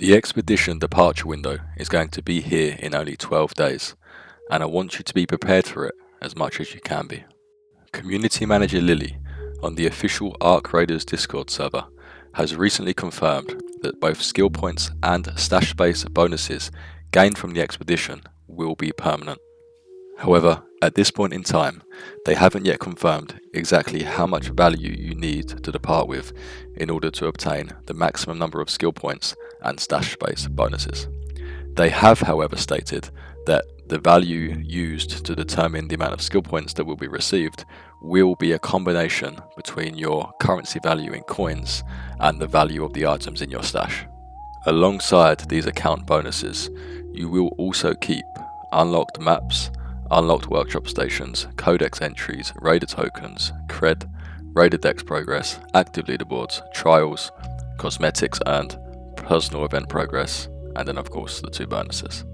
The expedition departure window is going to be here in only 12 days, and I want you to be prepared for it as much as you can be. Community Manager Lily on the official ARCRaiders Discord server has recently confirmed that both skill points and stash space bonuses gained from the expedition will be permanent. However, at this point in time, they haven't yet confirmed exactly how much value you need to depart with in order to obtain the maximum number of skill points and stash space bonuses. They have, however, stated that the value used to determine the amount of skill points that will be received will be a combination between your currency value in coins and the value of the items in your stash. Alongside these account bonuses, you will also keep unlocked maps, unlocked workshop stations, codex entries, raider tokens, cred, raider dex progress, active leaderboards, trials, cosmetics earned, personal event progress, and then of course the 2 bonuses.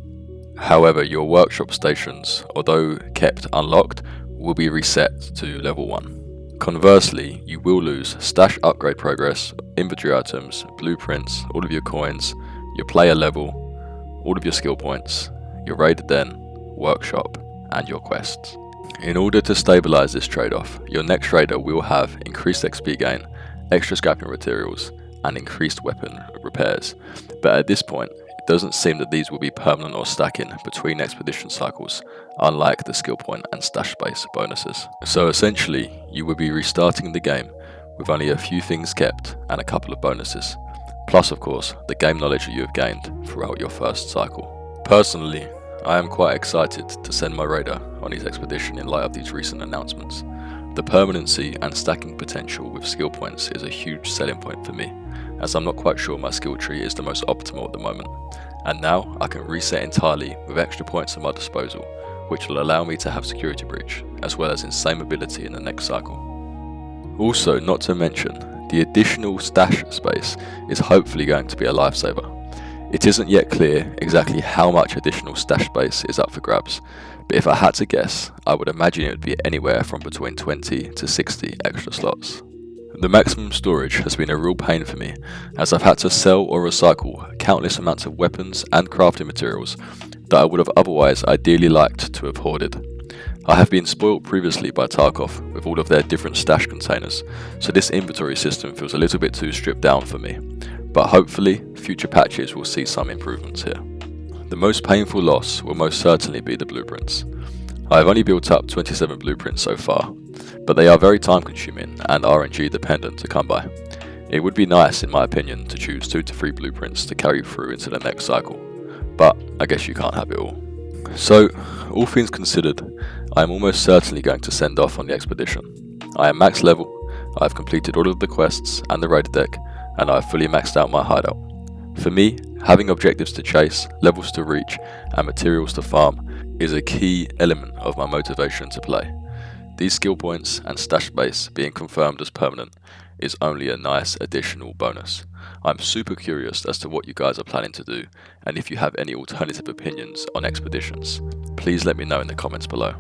However, your workshop stations, although kept unlocked, will be reset to level 1. Conversely, you will lose stash upgrade progress, inventory items, blueprints, all of your coins, your player level, all of your skill points, your raider den, workshop, and your quests. In order to stabilize this trade-off, your next raider will have increased XP gain, extra scrapping materials, and increased weapon repairs, but at this point, it doesn't seem that these will be permanent or stacking between expedition cycles, unlike the skill point and stash space bonuses. So essentially, you will be restarting the game with only a few things kept and a couple of bonuses, plus of course, the game knowledge that you have gained throughout your first cycle. Personally, I am quite excited to send my raider on his expedition in light of these recent announcements. The permanency and stacking potential with skill points is a huge selling point for me, as I'm not quite sure my skill tree is the most optimal at the moment, and now I can reset entirely with extra points at my disposal, which will allow me to have security breach, as well as insane mobility in the next cycle. Also, not to mention, the additional stash space is hopefully going to be a lifesaver. It isn't yet clear exactly how much additional stash space is up for grabs, but if I had to guess, I would imagine it would be anywhere from between 20 to 60 extra slots. The maximum storage has been a real pain for me, as I've had to sell or recycle countless amounts of weapons and crafting materials that I would have otherwise ideally liked to have hoarded. I have been spoilt previously by Tarkov with all of their different stash containers, so this inventory system feels a little bit too stripped down for me, but hopefully future patches will see some improvements here. The most painful loss will most certainly be the blueprints. I have only built up 27 blueprints so far, but they are very time consuming and RNG dependent to come by. It would be nice, in my opinion, to choose 2 to 3 blueprints to carry through into the next cycle, but I guess you can't have it all. So, all things considered, I am almost certainly going to send off on the expedition. I am max level, I have completed all of the quests and the raider deck, and I have fully maxed out my hideout. For me, having objectives to chase, levels to reach, and materials to farm is a key element of my motivation to play. These skill points and stash space being confirmed as permanent is only a nice additional bonus. I'm super curious as to what you guys are planning to do, and if you have any alternative opinions on expeditions, please let me know in the comments below.